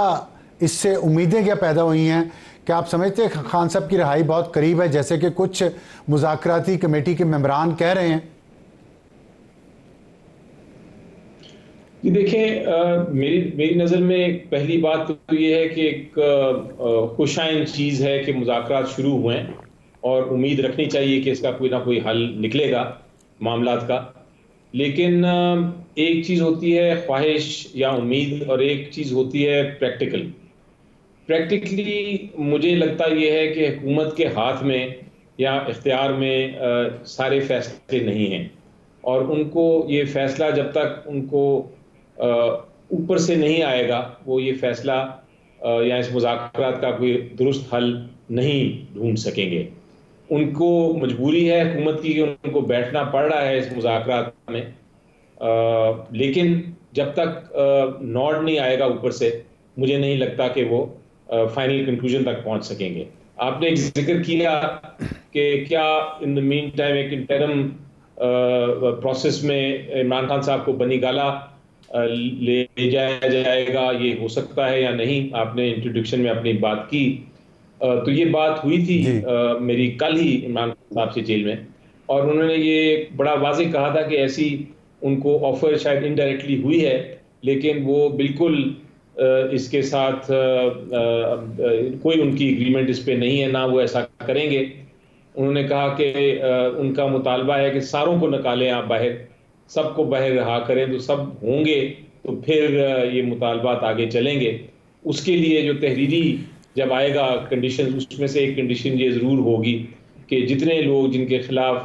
اس سے امیدیں کیا پیدا ہوئی ہیں؟ کہ آپ سمجھتے ہیں خان صاحب کی رہائی بہت قریب ہے جیسے کہ کچھ مذاکراتی کمیٹی کے ممبران کہہ رہے ہیں؟ جی دیکھیں، میری نظر میں پہلی بات تو یہ ہے کہ ایک خوشائن چیز ہے کہ مذاکرات شروع ہوئے ہیں اور امید رکھنی چاہیے کہ اس کا کوئی نہ کوئی حل نکلے گا معاملات کا، لیکن ایک چیز ہوتی ہے خواہش یا امید اور ایک چیز ہوتی ہے پریکٹیکلی مجھے لگتا یہ ہے کہ حکومت کے ہاتھ میں یا اختیار میں سارے فیصلے نہیں ہیں، اور ان کو یہ فیصلہ جب تک ان کو اوپر سے نہیں آئے گا وہ یہ فیصلہ یا اس مذاکرات کا کوئی درست حل نہیں ڈھونڈ سکیں گے۔ ان کو مجبوری ہے حکومت کی کہ ان کو بیٹھنا پڑ رہا ہے اس مذاکرات میں، لیکن جب تک نوڈ نہیں آئے گا اوپر سے مجھے نہیں لگتا کہ وہ فائنل کنکلوژن تک پہنچ سکیں گے۔ آپ نے ایک ذکر کیا کہ کیا ان دا مین ٹائم ایک انٹرم پروسیس میں عمران خان صاحب کو بنی گالہ لے جایا جائے گا، یہ ہو سکتا ہے یا نہیں؟ آپ نے انٹروڈکشن میں اپنی بات کی، تو یہ بات ہوئی تھی میری کل ہی عمران خان صاحب سے جیل میں، اور انہوں نے یہ بڑا واضح کہا تھا کہ ایسی ان کو آفر شاید انڈائریکٹلی ہوئی ہے، لیکن وہ بالکل اس کے ساتھ کوئی ان کی ایگریمنٹ اس پہ نہیں ہے، نہ وہ ایسا کریں گے۔ انہوں نے کہا کہ ان کا مطالبہ ہے کہ ساروں کو نکالیں آپ باہر، سب کو باہر رہا کریں، تو سب ہوں گے تو پھر یہ مطالبات آگے چلیں گے۔ اس کے لیے جو تحریری جب آئے گا کنڈیشن، اس میں سے ایک کنڈیشن یہ ضرور ہوگی کہ جتنے لوگ جن کے خلاف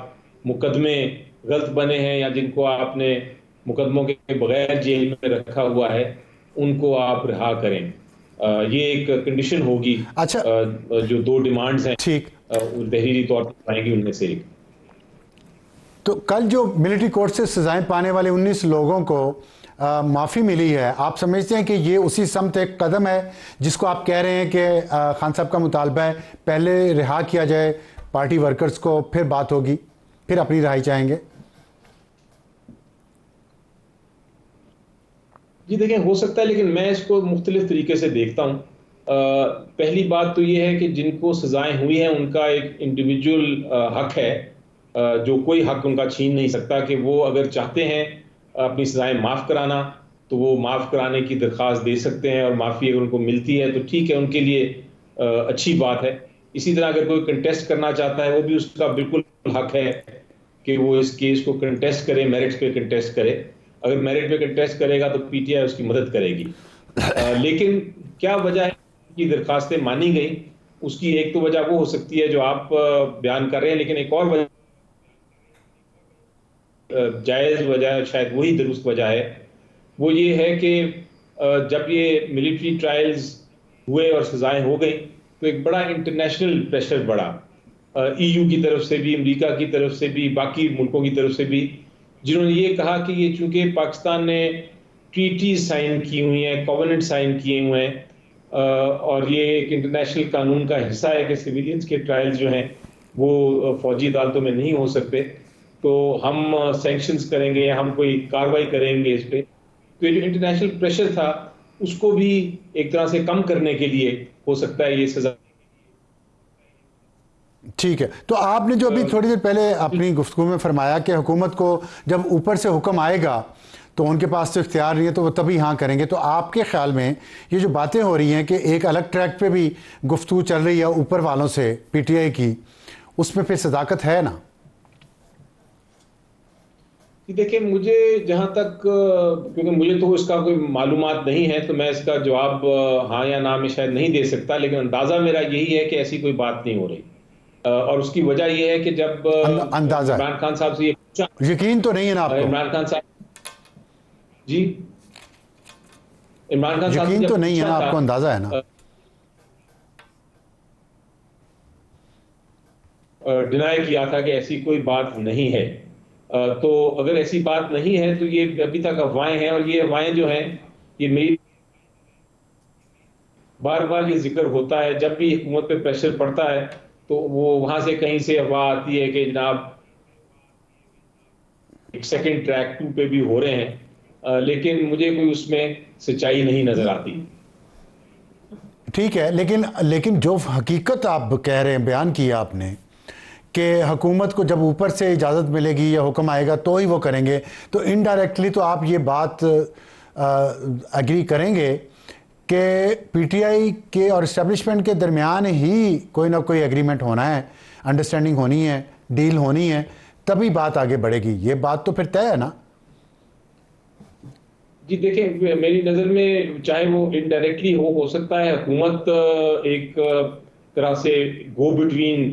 مقدمے غلط بنے ہیں یا جن کو آپ نے مقدموں کے بغیر جیل میں رکھا ہوا ہے ان کو آپ رہا کریں، یہ ایک کنڈیشن ہوگی۔ اچھا، جو دو ڈیمانڈز ہیں ٹھیک، تحریری طور پر آئیں گی ان میں سے ایک۔ تو کل جو ملٹری کورٹ سے سزائیں پانے والے 19 لوگوں کو معافی ملی ہے، آپ سمجھتے ہیں کہ یہ اسی سمت ایک قدم ہے جس کو آپ کہہ رہے ہیں کہ خان صاحب کا مطالبہ ہے پہلے رہا کیا جائے پارٹی ورکرز کو، پھر بات ہوگی، پھر اپنی رہائی چاہیں گے؟ جی دیکھیں، ہو سکتا ہے، لیکن میں اس کو مختلف طریقے سے دیکھتا ہوں۔ پہلی بات تو یہ ہے کہ جن کو سزائیں ہوئی ہیں ان کا ایک انڈیویجول حق ہے جو کوئی حق ان کا چھین نہیں سکتا، کہ وہ اگر چاہتے ہیں اپنی سزائیں معاف کرانا تو وہ معاف کرانے کی درخواست دے سکتے ہیں، اور معافی اگر ان کو ملتی ہے تو ٹھیک ہے، ان کے لیے اچھی بات ہے۔ اسی طرح اگر کوئی کنٹیسٹ کرنا چاہتا ہے وہ بھی اس کا بالکل حق ہے کہ وہ اس کیس کو کنٹیسٹ کرے، میرٹس پہ کنٹیسٹ کرے۔ اگر میرٹ پہ کنٹیسٹ کرے گا تو پی ٹی آئی اس کی مدد کرے گی۔ لیکن کیا وجہ ہے کہ درخواستیں مانی گئیں؟ اس کی ایک تو وجہ وہ ہو سکتی ہے جو آپ بیان کر رہے ہیں، لیکن ایک اور وجہ جائز وجہ، شاید وہی درست وجہ ہے، وہ یہ ہے کہ جب یہ ملٹری ٹرائلز ہوئے اور سزائیں ہو گئیں تو ایک بڑا انٹرنیشنل پریشر بڑھا، ای یو کی طرف سے بھی، امریکہ کی طرف سے بھی، باقی ملکوں کی طرف سے بھی، جنہوں نے یہ کہا کہ یہ چونکہ پاکستان نے ٹریٹیز سائن کی ہوئی ہیں، کووننٹ سائن کیے ہوئے ہیں، اور یہ ایک انٹرنیشنل قانون کا حصہ ہے کہ سویلینز کے ٹرائلز جو ہیں وہ فوجی عدالتوں میں نہیں ہو سکتے. تو ہم سینکشنز کریں گے یا ہم کوئی کارروائی کریں گے اس پہ. تو جو انٹرنیشنل پریشر تھا اس کو بھی ایک طرح سے کم کرنے کے لیے ہو سکتا ہے یہ سزا. ٹھیک ہے. تو آپ نے جو ابھی تھوڑی دیر پہلے اپنی گفتگو میں فرمایا کہ حکومت کو جب اوپر سے حکم آئے گا تو ان کے پاس تو اختیار نہیں ہے تو وہ تبھی ہاں کریں گے. تو آپ کے خیال میں یہ جو باتیں ہو رہی ہیں کہ ایک الگ ٹریک پہ بھی گفتگو چل رہی ہے اوپر والوں سے پی ٹی آئی کی, اس میں پھر صداقت ہے نا؟ دیکھیں مجھے جہاں تک, کیونکہ مجھے تو اس کا کوئی معلومات نہیں ہے تو میں اس کا جواب ہاں یا نہ میں شاید نہیں دے سکتا, لیکن اندازہ میرا یہی ہے کہ ایسی کوئی بات نہیں ہو رہی. اور اس کی وجہ یہ ہے کہ جب اندازہ عمران خان صاحب سے یہ پوچھا, یقین تو نہیں ہے نا آپ کو؟ عمران خان صاحب جی عمران خان صاحب یقین تو نہیں ہے نا آپ کو, اندازہ ہے نا؟ ڈینائی کیا تھا کہ ایسی کوئی بات نہیں ہے. تو اگر ایسی بات نہیں ہے تو یہ ابھی تک افواہیں ہیں, اور یہ افواہیں جو ہیں یہ میری بار بار یہ ذکر ہوتا ہے جب بھی حکومت پہ پریشر پڑتا ہے تو وہ وہاں سے کہیں سے افواہ آتی ہے کہ جناب ایک سیکنڈ ٹریک 2 پہ بھی ہو رہے ہیں, لیکن مجھے کوئی اس میں سچائی نہیں نظر آتی. ٹھیک ہے, لیکن جو حقیقت آپ کہہ رہے ہیں, بیان کیا آپ نے کہ حکومت کو جب اوپر سے اجازت ملے گی یا حکم آئے گا تو ہی وہ کریں گے, تو انڈائریکٹلی تو آپ یہ بات اگری کریں گے کہ پی ٹی آئی کے اور اسٹیبلشمنٹ کے درمیان ہی کوئی نہ کوئی ایگریمنٹ ہونا ہے, انڈرسٹینڈنگ ہونی ہے, ڈیل ہونی ہے, تبھی بات آگے بڑھے گی. یہ بات تو پھر طے ہے نا؟ جی دیکھیں میری نظر میں چاہے وہ انڈائریکٹلی ہو سکتا ہے حکومت ایک طرح سے گو بٹوین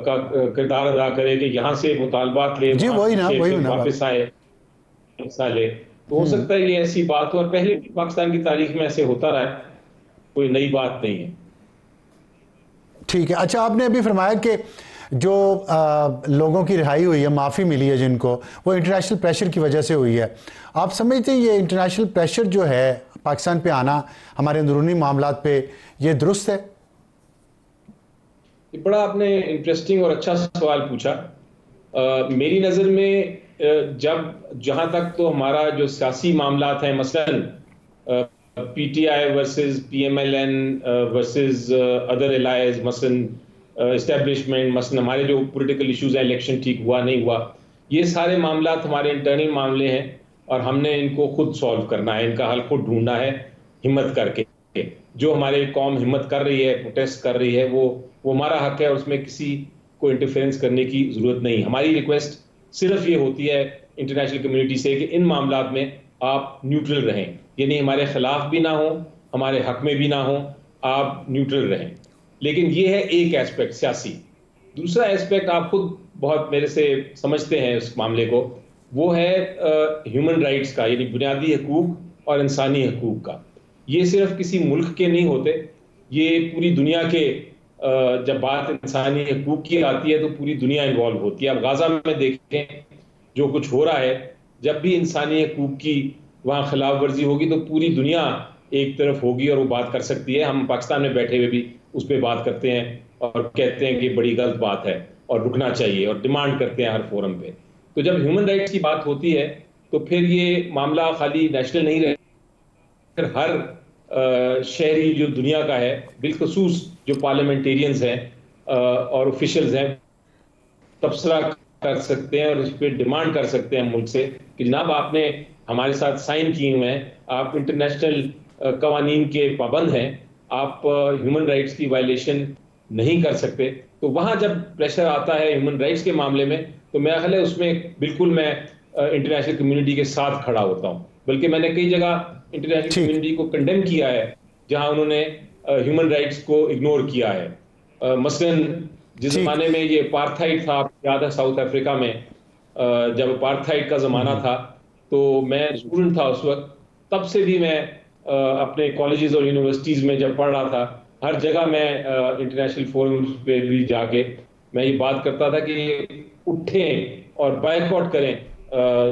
کا کردار ادا کرے کہ یہاں سے مطالبات لے, جی وہی نا واپس آئے حصہ لے. تو ہو سکتا ہے یہ ایسی بات ہو, اور پہلے بھی پاکستان کی تاریخ میں ایسے ہوتا رہا ہے, کوئی نئی بات نہیں ہے. ٹھیک ہے. اچھا, آپ نے ابھی فرمایا کہ جو لوگوں کی رہائی ہوئی ہے, معافی ملی ہے جن کو, وہ انٹرنیشنل پریشر کی وجہ سے ہوئی ہے. آپ سمجھتے ہیں یہ انٹرنیشنل پریشر جو ہے پاکستان پہ آنا ہمارے اندرونی معاملات پہ, یہ درست ہے؟ یہ بڑا آپ نے انٹرسٹنگ اور اچھا سوال پوچھا. میری نظر میں جہاں تک تو ہمارا جو سیاسی معاملات ہیں, مثلا P T I versus P M L N versus other allies, مثلا اسٹیبلشمنٹ, مثلا ہمارے جو پولیٹیکل ایشوز ہیں, الیکشن ٹھیک ہوا نہیں ہوا, یہ سارے معاملات ہمارے انٹرنل معاملے ہیں اور ہم نے ان کو خود سولو کرنا ہے, ان کا حل خود ڈھونڈنا ہے ہمت کر کے. جو ہمارے قوم ہمت کر رہی ہے, پروٹیسٹ کر رہی ہے, وہ ہمارا حق ہے, اور اس میں کسی کو انٹرفیرنس کرنے کی ضرورت نہیں. ہماری ریکویسٹ صرف یہ ہوتی ہے انٹرنیشنل کمیونٹی سے کہ ان معاملات میں آپ نیوٹرل رہیں, یعنی ہمارے خلاف بھی نہ ہوں, ہمارے حق میں بھی نہ ہوں, آپ نیوٹرل رہیں. لیکن یہ ہے ایک ایسپیکٹ سیاسی. دوسرا ایسپیکٹ آپ خود بہت میرے سے سمجھتے ہیں اس معاملے کو, وہ ہے ہیومن رائٹس کا, یعنی بنیادی حقوق اور انسانی حقوق کا. یہ صرف کسی ملک کے نہیں ہوتے, یہ پوری دنیا کے, جب بات انسانی حقوق کی آتی ہے تو پوری دنیا انوالو ہوتی ہے. اب غزہ میں دیکھیں جو کچھ ہو رہا ہے, جب بھی انسانی حقوق کی وہاں خلاف ورزی ہوگی تو پوری دنیا ایک طرف ہوگی اور وہ بات کر سکتی ہے. ہم پاکستان میں بیٹھے ہوئے بھی اس پہ بات کرتے ہیں اور کہتے ہیں کہ بڑی غلط بات ہے اور رکنا چاہیے, اور ڈیمانڈ کرتے ہیں ہر فورم پہ. تو جب ہیومن رائٹس کی بات ہوتی ہے تو پھر یہ معاملہ خالی نیشنل نہیں رہے, پھر ہر شہری جو دنیا کا ہے, بالخصوص جو پارلیمنٹیرینز ہیں اور آفیشلز ہیں, تبصرہ کر سکتے ہیں اور اس پہ ڈیمانڈ کر سکتے ہیں ملک سے کہ جناب آپ نے ہمارے ساتھ سائن کیے ہوئے ہیں, آپ انٹرنیشنل قوانین کے پابند ہیں, آپ ہیومن رائٹس کی وائلیشن نہیں کر سکتے. تو وہاں جب پریشر آتا ہے ہیومن رائٹس کے معاملے میں تو میرا خیال ہے اس میں بالکل میں انٹرنیشنل کمیونٹی کے ساتھ کھڑا ہوتا ہوں. بلکہ میں نے کئی جگہ انٹرنیشنل کمیونٹی کو کنڈیم کیا ہے جہاں انہوں نے ہیومن رائٹس کو اگنور کیا ہے. مثلا جس زمانے میں یہ اپارتھائڈ تھا, آپ یاد ہے ساؤتھ افریقہ میں جب اپارتھائڈ کا زمانہ تھا, تو میں اسٹوڈنٹ تھا اس وقت, تب سے بھی میں اپنے کالجز اور یونیورسٹیز میں جب پڑھ رہا تھا, ہر جگہ میں انٹرنیشنل فورمز پہ بھی جا کے میں یہ بات کرتا تھا کہ اٹھیں اور بائیکاٹ کریں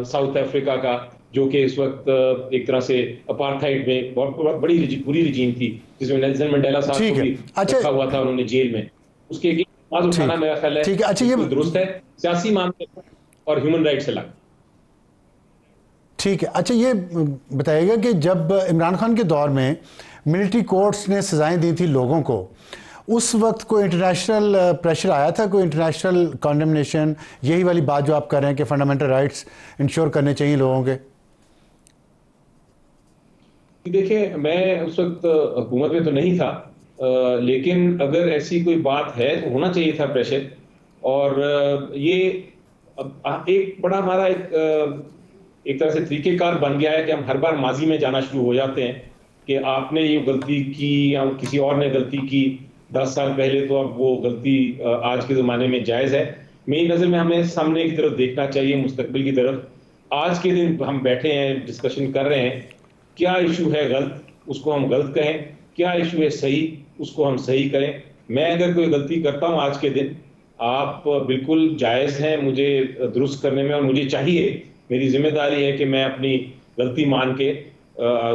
ساؤتھ افریقہ کا جو کہ اس وقت ایک طرح سے اپارتھائڈ میں بہت بڑی بری رجیم تھی جس میں نیلسن منڈیلا صاحب کو بھی رکھا ہوا تھا انہوں نے جیل میں. اس کے بعد اٹھانا میرا خیال ہے بالکل درست ہے سیاسی معاملے اور ہیومن رائٹ سے الگ. ٹھیک ہے. اچھا یہ بتائیے گا کہ جب عمران خان کے دور میں ملٹری کورٹس نے سزائیں دی تھی لوگوں کو, اس وقت کوئی انٹرنیشنل پریشر آیا تھا, کوئی انٹرنیشنل کانڈمنیشن, یہی والی بات جو آپ کر رہے ہیں کہ فنڈامنٹل رائٹس انشور کرنے چاہیے لوگوں کے؟ دیکھیں میں اس وقت حکومت میں تو نہیں تھا, لیکن اگر ایسی کوئی بات ہے تو ہونا چاہیے تھا پریشر. اور یہ ایک بڑا ہمارا ایک طرح سے طریقہ کار بن گیا ہے کہ ہم ہر بار ماضی میں جانا شروع ہو جاتے ہیں کہ آپ نے یہ غلطی کی یا کسی اور نے غلطی کی 10 سال پہلے, تو اب وہ غلطی آج کے زمانے میں جائز ہے. میری نظر میں ہمیں سامنے کی طرف دیکھنا چاہیے, مستقبل کی طرف. آج کے دن ہم بیٹھے ہیں, ڈسکشن کر رہے ہیں, کیا ایشو ہے غلط اس کو ہم غلط کہیں, کیا ایشو ہے صحیح اس کو ہم صحیح کریں. میں اگر کوئی غلطی کرتا ہوں آج کے دن, آپ بالکل جائز ہیں مجھے درست کرنے میں, اور مجھے چاہیے, میری ذمہ داری ہے کہ میں اپنی غلطی مان کے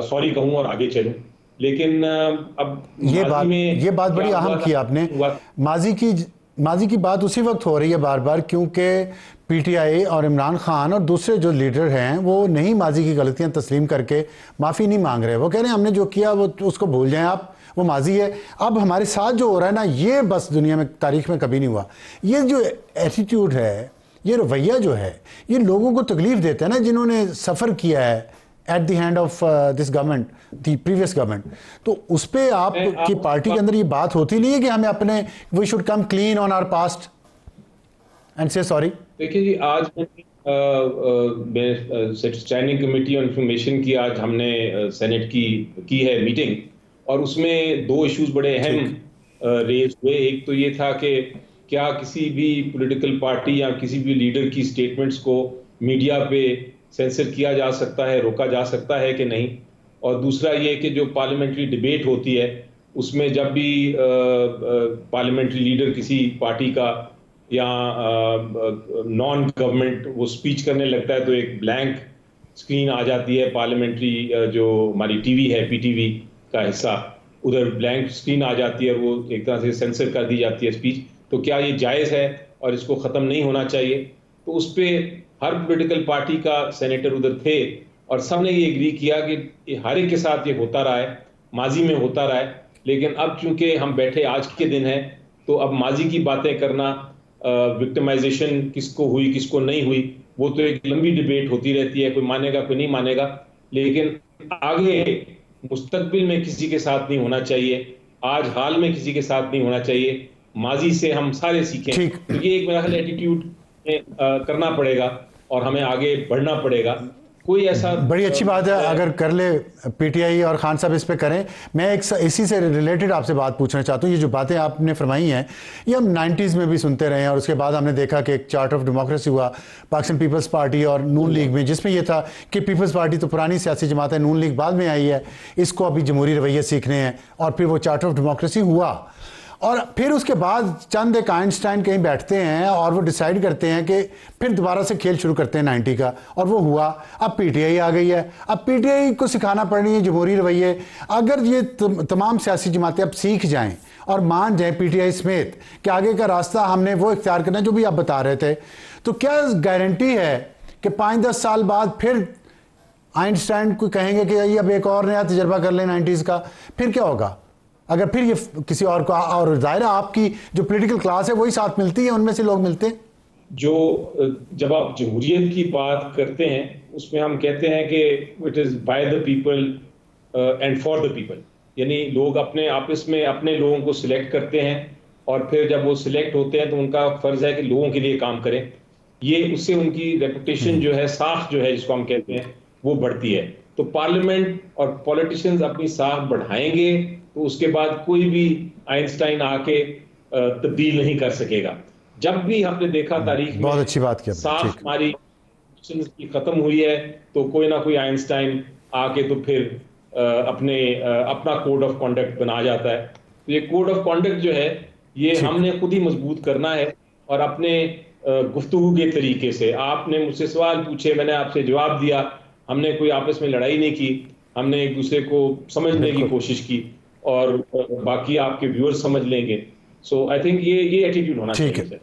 سوری کہوں اور آگے چلوں. لیکن اب یہ بات بڑی اہم کی آپ نے. ماضی کی بات اسی وقت ہو رہی ہے بار بار, کیونکہ پی ٹی آئی اور عمران خان اور دوسرے جو لیڈر ہیں وہ نہیں ماضی کی غلطیاں تسلیم کر کے معافی نہیں مانگ رہے. وہ کہہ رہے ہیں ہم نے جو کیا وہ اس کو بھول جائیں آپ, وہ ماضی ہے. اب ہمارے ساتھ جو ہو رہا ہے نا, یہ بس دنیا میں تاریخ میں کبھی نہیں ہوا. یہ جو ایٹیٹیوڈ ہے, یہ رویہ جو ہے, یہ لوگوں کو تکلیف دیتا ہے نا, جنہوں نے سفر کیا ہے at the hand of this government, the previous government. تو اس پہ آپ کی پارٹی کے اندر یہ بات ہوتی نہیں ہے کہ ہمیں اپنے we should come clean on our past and سے سوری؟ دیکھیے جی, آج اسٹینڈنگ کمیٹی آن انفارمیشن کی آج ہم نے سینٹ کی ہے میٹنگ, اور اس میں 2 ایشوز بڑے اہم ریز ہوئے. ایک تو یہ تھا کہ کیا کسی بھی پولیٹیکل پارٹی یا کسی بھی لیڈر کی سٹیٹمنٹس کو میڈیا پہ سینسر کیا جا سکتا ہے, روکا جا سکتا ہے کہ نہیں. اور دوسرا یہ کہ جو پارلیمنٹری ڈیبیٹ ہوتی ہے اس میں جب بھی پارلیمنٹری لیڈر کسی پارٹی کا یا نان گورنمنٹ وہ سپیچ کرنے لگتا ہے تو ایک بلینک سکرین آ جاتی ہے پارلیمنٹری, جو ہماری ٹی وی ہے, پی ٹی وی کا حصہ, ادھر بلینک سکرین آ جاتی ہے اور وہ ایک طرح سے سینسر کر دی جاتی ہے اسپیچ. تو کیا یہ جائز ہے اور اس کو ختم نہیں ہونا چاہیے؟ تو اس پہ ہر پولیٹیکل پارٹی کا سینیٹر ادھر تھے اور سب نے یہ ایگری کیا کہ ہر ایک کے ساتھ یہ ہوتا رہا ہے, ماضی میں ہوتا رہا ہے. لیکن اب چونکہ ہم بیٹھے آج کے دن ہیں تو اب ماضی کی باتیں کرنا, وکٹمائزیشن کس کو ہوئی کس کو نہیں ہوئی, وہ تو ایک لمبی ڈیبیٹ ہوتی رہتی ہے, کوئی مانے گا کوئی نہیں مانے گا. لیکن آگے مستقبل میں کسی کے ساتھ نہیں ہونا چاہیے, آج حال میں کسی کے ساتھ نہیں ہونا چاہیے. ماضی سے ہم سارے سیکھیں. تو یہ ایک میرا خیال ایٹیٹیوڈ کرنا پڑے گا اور ہمیں آگے بڑھنا پڑے گا. کوئی ایسا بڑی اچھی بات ہے اگر کر لے پی ٹی آئی اور خان صاحب اس پہ کریں. میں ایک اسی سے ریلیٹڈ آپ سے بات پوچھنا چاہتا ہوں. یہ جو باتیں آپ نے فرمائی ہیں یہ ہم 90s میں بھی سنتے رہے ہیں, اور اس کے بعد ہم نے دیکھا کہ ایک چارٹ آف ڈیموکریسی ہوا پاکستان پیپلز پارٹی اور نون لیگ میں, جس میں یہ تھا کہ پیپلز پارٹی تو پرانی سیاسی جماعت ہے, نون لیگ بعد میں آئی ہے, اس کو ابھی جمہوری رویے سیکھنے ہیں, اور پھر وہ چارٹ آف ڈیموکریسی ہوا. اور پھر اس کے بعد چند ایک آئنسٹائن کہیں بیٹھتے ہیں اور وہ ڈیسائیڈ کرتے ہیں کہ پھر دوبارہ سے کھیل شروع کرتے ہیں 90 کا, اور وہ ہوا. اب پی ٹی آئی آ گئی ہے, اب پی ٹی آئی کو سکھانا پڑ رہی ہے جمہوری رویے. اگر یہ تمام سیاسی جماعتیں اب سیکھ جائیں اور مان جائیں پی ٹی آئی سمیت کہ آگے کا راستہ ہم نے وہ اختیار کرنا جو بھی آپ بتا رہے تھے, تو کیا گارنٹی ہے کہ 5-10 سال بعد پھر آئنسٹائن کو کہیں گے کہ اب ایک اور نیا تجربہ کر لیں 90s کا؟ پھر کیا ہوگا اگر پھر یہ کسی اور کو, اور ظاہر آپ کی جو پولیٹیکل کلاس ہے وہی ساتھ ملتی ہے, ان میں سے لوگ ملتے ہیں. جو جب آپ جمہوریت کی بات کرتے ہیں اس میں ہم کہتے ہیں کہ it is by the people and for the people, یعنی لوگ اپنے آپس میں اپنے لوگوں کو سلیکٹ کرتے ہیں, اور پھر جب وہ سلیکٹ ہوتے ہیں تو ان کا فرض ہے کہ لوگوں کے لیے کام کریں. یہ اس سے ان کی ریپوٹیشن جو ہے, ساکھ جو ہے جس کو ہم کہتے ہیں, وہ بڑھتی ہے. تو پارلیمنٹ اور پولیٹیشنز اپنی ساکھ بڑھائیں گے تو اس کے بعد کوئی بھی آئنسٹائن آ کے تبدیل نہیں کر سکے گا. جب بھی ہم نے دیکھا تاریخ میں بہت اچھی بات کیا ساکھ ہماری کی ختم ہوئی ہے تو کوئی نہ کوئی آئنسٹائن آ کے تو پھر اپنا کوڈ آف کانڈکٹ بنا جاتا ہے. تو یہ کوڈ آف کانڈکٹ جو ہے یہ ہم نے خود ہی مضبوط کرنا ہے, اور اپنے گفتگو کے طریقے سے. آپ نے مجھ سے سوال پوچھے, میں نے آپ سے جواب دیا, ہم نے کوئی آپس میں لڑائی نہیں کی, ہم نے ایک دوسرے کو سمجھنے کی کوشش کی, اور باقی آپ کے ویور سمجھ لیں گے. سو آئی تھنک یہ ایٹیٹیوڈ ہونا چاہیے.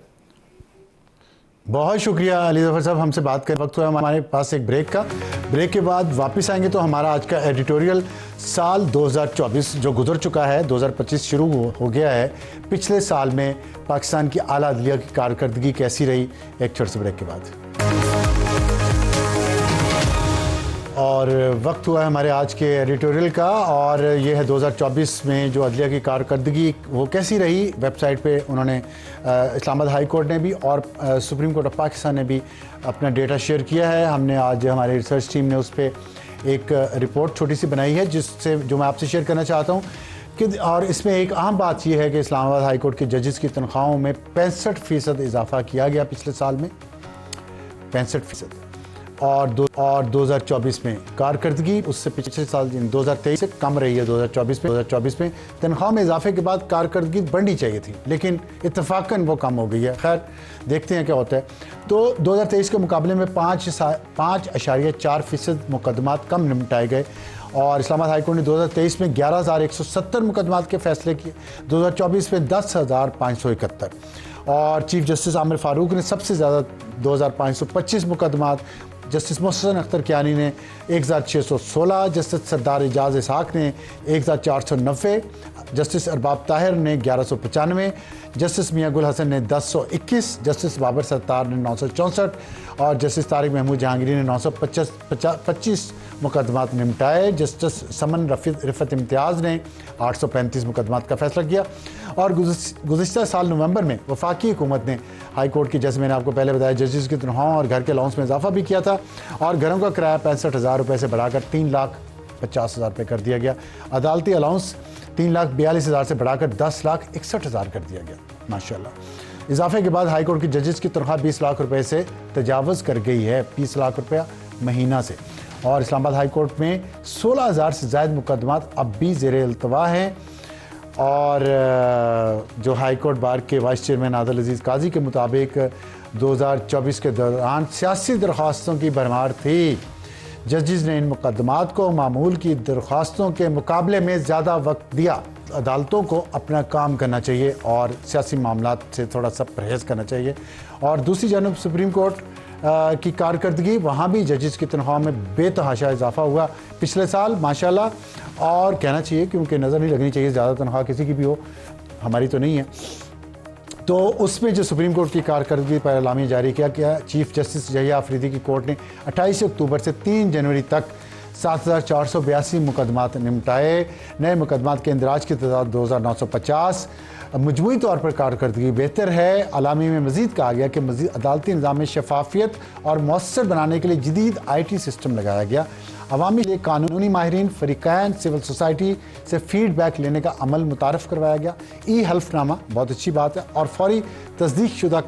بہت شکریہ علی ظفر صاحب, ہم سے بات کرنے وقت ہوا ہمارے پاس ایک بریک کا. بریک کے بعد واپس آئیں گے تو ہمارا آج کا ایڈیٹوریل سال 2024 جو گزر چکا ہے, 2025 شروع ہو گیا ہے, پچھلے سال میں پاکستان کی اعلیٰ عدلیہ کی کارکردگی کیسی رہی, ایک چھوٹے سے بریک کے بعد. اور وقت ہوا ہے ہمارے آج کے ایڈیٹوریل کا, اور یہ ہے 2024 میں جو عدلیہ کی کارکردگی وہ کیسی رہی. ویب سائٹ پہ انہوں نے اسلام آباد ہائی کورٹ نے بھی اور سپریم کورٹ آف پاکستان نے بھی اپنا ڈیٹا شیئر کیا ہے. ہم نے آج ہماری ریسرچ ٹیم نے اس پہ ایک رپورٹ چھوٹی سی بنائی ہے جو میں آپ سے شیئر کرنا چاہتا ہوں کہ, اور اس میں ایک اہم بات یہ ہے کہ اسلام آباد ہائی کورٹ کے ججز کی تنخواہوں میں 65% اضافہ کیا گیا پچھلے سال میں, 65%. اور 2024 میں کارکردگی اس سے پچھلے سال 2023 سے کم رہی ہے. 2024 میں تنخواہ میں اضافے کے بعد کارکردگی بڑھنی چاہیے تھی, لیکن اتفاقاً وہ کم ہو گئی ہے. خیر دیکھتے ہیں کیا ہوتا ہے. تو 2023 کے مقابلے میں 5.4% مقدمات کم نمٹائے گئے, اور اسلام آباد ہائی کورٹ نے 2023 میں 11,170 مقدمات کے فیصلے کیے, 2024 میں 10,571. اور چیف جسٹس عامر فاروق نے سب سے زیادہ 2,525 مقدمات, جسٹس محسن اختر کیانی نے 1,616, جسٹس سردار اعجاز اسحاق نے 1,490, جسٹس ارباب طاہر نے 1,195, جسٹس میاں گل حسن نے 1021, جسٹس بابر ستار نے 964, اور جسٹس طارق محمود جہانگیری نے 925 مقدمات نمٹائے. جسٹس سمن رفت امتیاز نے 835 مقدمات کا فیصلہ کیا. اور گزشتہ سال نومبر میں وفاقی حکومت نے ہائی کورٹ کی, جیسے میں نے آپ کو پہلے بتایا, ججز کی تنخواہوں اور گھر کے الاؤنس میں اضافہ بھی کیا تھا, اور گھروں کا کرایہ 65,000 روپے سے بڑھا کر 3,50,000 روپے کر دیا گیا. عدالتی الاؤنس 3,42,000 سے بڑھا کر 10,61,000 کر دیا گیا. ماشاءاللہ. اضافے کے بعد ہائی کورٹ کی ججز کی تنخواہ 20 لاکھ روپے سے تجاوز کر گئی ہے, 20 لاکھ روپیہ مہینہ سے. اور اسلام آباد ہائی کورٹ میں 16,000 سے زائد مقدمات اب بھی زیر التوا ہیں. اور جو ہائی کورٹ بار کے وائس چیئرمین عادل عزیز قاضی کے مطابق 2024 کے دوران سیاسی درخواستوں کی بھرمار تھی. ججز نے ان مقدمات کو معمول کی درخواستوں کے مقابلے میں زیادہ وقت دیا. عدالتوں کو اپنا کام کرنا چاہیے اور سیاسی معاملات سے تھوڑا سا پرہیز کرنا چاہیے. اور دوسری جانب سپریم کورٹ کی کارکردگی, وہاں بھی ججز کی تنخواہ میں بے تحاشا اضافہ ہوا پچھلے سال ماشاءاللہ. اور کہنا چاہیے کیونکہ نظر نہیں لگنی چاہیے زیادہ تنخواہ کسی کی بھی ہو, ہماری تو نہیں ہے. تو اس میں جو سپریم کورٹ کی کارکردگی پر اعلامیہ جاری کیا کہ چیف جسٹس یحییٰ آفریدی کی کورٹ نے 28 اکتوبر سے 3 جنوری تک 7,482 مقدمات نمٹائے. نئے مقدمات کے اندراج کی تعداد 2,950. مجموعی طور پر کارکردگی بہتر ہے. اعلامیے میں مزید کہا گیا کہ مزید عدالتی نظام میں شفافیت اور مؤثر بنانے کے لیے جدید IT سسٹم لگایا گیا. عوامی لیے قانونی ماہرین, فریقین, سول سوسائٹی سے فیڈ بیک لینے کا عمل متعارف کروایا گیا. ای حلف نامہ بہت اچھی بات ہے, اور فوری تصدیق شدہ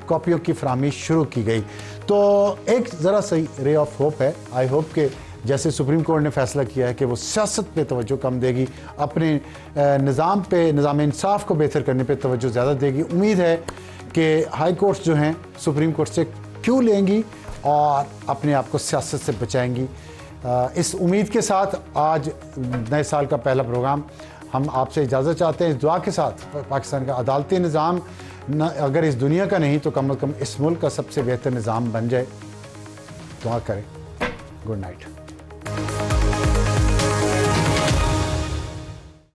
کاپیوں کی فراہمی شروع کی گئی. تو ایک ذرا سی رے آف ہوپ ہے. آئی ہوپ کہ جیسے سپریم کورٹ نے فیصلہ کیا ہے کہ وہ سیاست پہ توجہ کم دے گی, اپنے نظام پہ, نظام انصاف کو بہتر کرنے پہ توجہ زیادہ دے گی. امید ہے کہ ہائی کورٹس جو ہیں سپریم کورٹ سے کیوں لیں گی اور اپنے آپ کو سیاست سے بچائیں گی. اس امید کے ساتھ آج نئے سال کا پہلا پروگرام ہم آپ سے اجازت چاہتے ہیں, اس دعا کے ساتھ پاکستان کا عدالتی نظام اگر اس دنیا کا نہیں تو کم از کم اس ملک کا سب سے بہتر نظام بن جائے. دعا کریں. Good night.